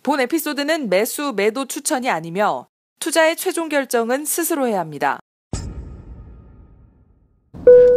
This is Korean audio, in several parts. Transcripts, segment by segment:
본 에피소드는 매수, 매도 추천이 아니며 투자의 최종 결정은 스스로 해야 합니다.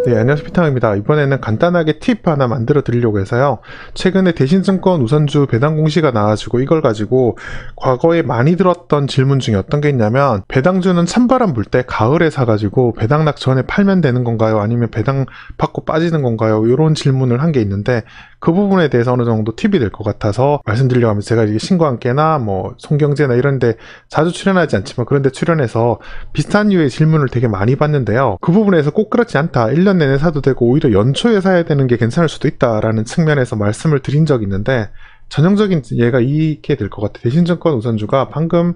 네, 안녕하세요. 피터입니다. 이번에는 간단하게 팁 하나 만들어 드리려고 해서요. 최근에 대신증권 우선주 배당 공시가 나와가지고 이걸 가지고 과거에 많이 들었던 질문 중에 어떤 게 있냐면, 배당주는 찬바람 불 때 가을에 사가지고 배당락 전에 팔면 되는 건가요? 아니면 배당 받고 빠지는 건가요? 이런 질문을 한 게 있는데, 그 부분에 대해서 어느 정도 팁이 될 것 같아서 말씀드리려고 하면서, 제가 이게 신과 함께나 뭐 송경제나 이런데 자주 출연하지 않지만 그런데 출연해서 비슷한 류의 질문을 되게 많이 받는데요. 그 부분에서 꼭 그렇지 않다, 1년 내내 사도 되고 오히려 연초에 사야 되는 게 괜찮을 수도 있다라는 측면에서 말씀을 드린 적이 있는데, 전형적인 예가 이게 될 것 같아요. 대신증권 우선주가 방금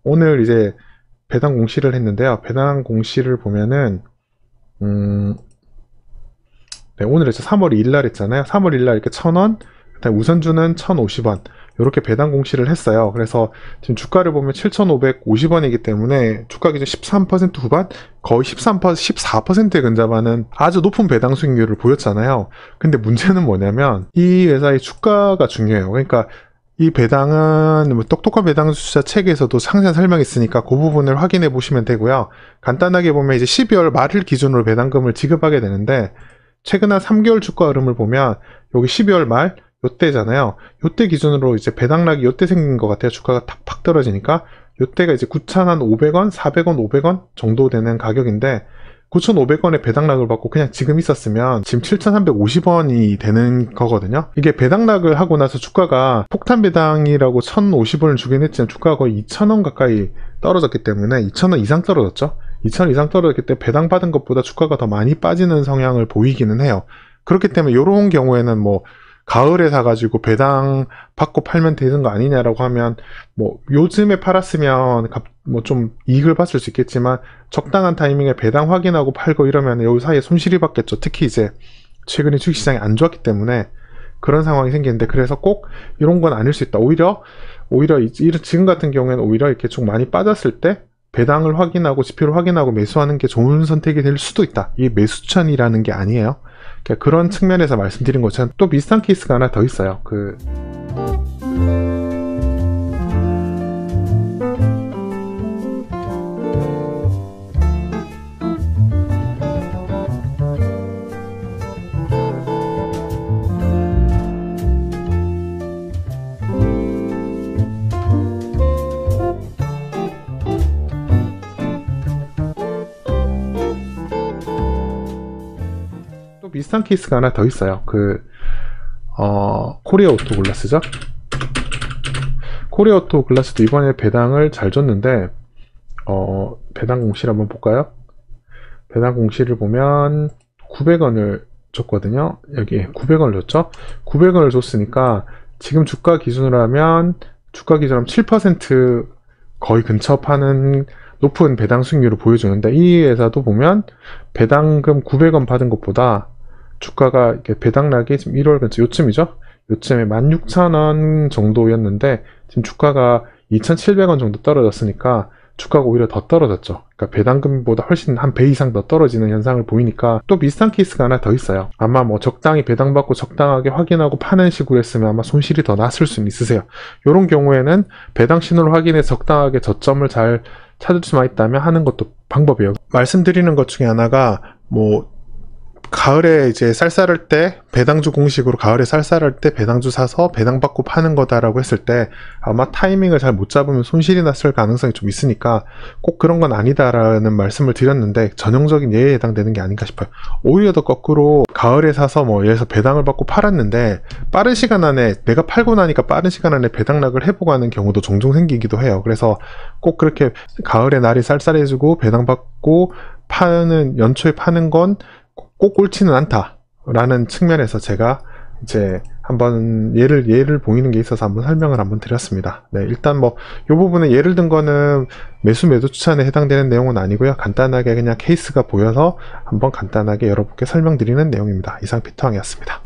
오늘 이제 배당 공시를 했는데요. 배당 공시를 보면은 네, 오늘 했죠. 3월 2일 날 했잖아요. 3월 2일 날 이렇게 1,000원, 그다음에 우선주는 1,050원 이렇게 배당 공시를 했어요. 그래서 지금 주가를 보면 7,550원이기 때문에 주가 기준 13% 후반, 거의 14%에 근접하는 아주 높은 배당 수익률을 보였잖아요. 근데 문제는 뭐냐면 이 회사의 주가가 중요해요. 그러니까 이 배당은 뭐 똑똑한 배당 투자 책에서도 상세한 설명이 있으니까 그 부분을 확인해 보시면 되고요. 간단하게 보면 이제 12월 말을 기준으로 배당금을 지급하게 되는데, 최근 한 3개월 주가 흐름을 보면 여기 12월 말 요때잖아요. 요때 기준으로 이제 배당락이 요때 생긴 것 같아요. 주가가 팍 떨어지니까 요때가 이제 9,500원, 400원, 500원 정도 되는 가격인데, 9,500원에 배당락을 받고 그냥 지금 있었으면 지금 7,350원이 되는 거거든요. 이게 배당락을 하고 나서 주가가 폭탄 배당이라고 1,050원을 주긴 했지만 주가가 거의 2,000원 가까이 떨어졌기 때문에, 2,000원 이상 떨어졌죠. 2,000원 이상 떨어졌기 때문에 배당 받은 것보다 주가가 더 많이 빠지는 성향을 보이기는 해요. 그렇기 때문에 이런 경우에는 뭐 가을에 사가지고 배당 받고 팔면 되는 거 아니냐라고 하면, 뭐 요즘에 팔았으면 뭐 좀 이익을 봤을 수 있겠지만 적당한 타이밍에 배당 확인하고 팔고 이러면 여기 사이에 손실이 받겠죠. 특히 이제 최근에 주식시장이 안 좋았기 때문에 그런 상황이 생기는데, 그래서 꼭 이런 건 아닐 수 있다. 오히려 지금 같은 경우에는 오히려 이렇게 좀 많이 빠졌을 때 배당을 확인하고 지표를 확인하고 매수하는 게 좋은 선택이 될 수도 있다. 이게 매수 추천이라는 게 아니에요. 그러니까 그런 측면에서 말씀드린 것처럼 또 비슷한 케이스가 하나 더 있어요. 비슷한 케이스가 하나 더 있어요. 코리아 오토 글라스죠. 코리아 오토 글라스도 이번에 배당을 잘 줬는데, 배당 공시를 한번 볼까요? 배당 공시를 보면 900원을 줬거든요. 여기 900원을 줬죠. 900원을 줬으니까 지금 주가 기준으로 하면 7% 거의 근접하는 높은 배당 수익률을 보여주는데, 이 회사도 보면 배당금 900원 받은 것보다 주가가 이렇게 배당락이 지금 1월 근처 요쯤이죠. 요쯤에 16,000원 정도였는데 지금 주가가 2,700원 정도 떨어졌으니까 주가가 오히려 더 떨어졌죠. 그러니까 배당금보다 훨씬 한 배 이상 더 떨어지는 현상을 보이니까 또 비슷한 케이스가 하나 더 있어요. 아마 뭐 적당히 배당받고 적당하게 확인하고 파는 식으로 했으면 아마 손실이 더 났을 수는 있으세요. 이런 경우에는 배당 신호를 확인해서 적당하게 저점을 잘 찾을 수만 있다면 하는 것도 방법이에요. 말씀드리는 것 중에 하나가 뭐 가을에 이제 쌀쌀할 때 배당주 공식으로 가을에 쌀쌀할 때 배당주 사서 배당 받고 파는 거다라고 했을 때 아마 타이밍을 잘 못 잡으면 손실이 났을 가능성이 좀 있으니까 꼭 그런 건 아니다라는 말씀을 드렸는데, 전형적인 예에 해당되는 게 아닌가 싶어요. 오히려 더 거꾸로 가을에 사서 뭐 예를 들어서 배당을 받고 팔았는데 빠른 시간 안에 내가 팔고 나니까 빠른 시간 안에 배당락을 해보고 하는 경우도 종종 생기기도 해요. 그래서 꼭 그렇게 가을에 날이 쌀쌀해지고 배당 받고 파는 연초에 파는 건 꼭 옳지는 않다라는 측면에서 제가 이제 한번 예를 보이는 게 있어서 한번 설명을 한번 드렸습니다. 네, 일단 뭐 이 부분에 예를 든 거는 매도 추천에 해당되는 내용은 아니고요. 간단하게 그냥 케이스가 보여서 한번 간단하게 여러분께 설명드리는 내용입니다. 이상 피터왕이었습니다.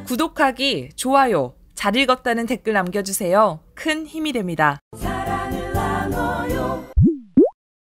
구독하기, 좋아요, 잘 읽었다는 댓글 남겨주세요. 큰 힘이 됩니다.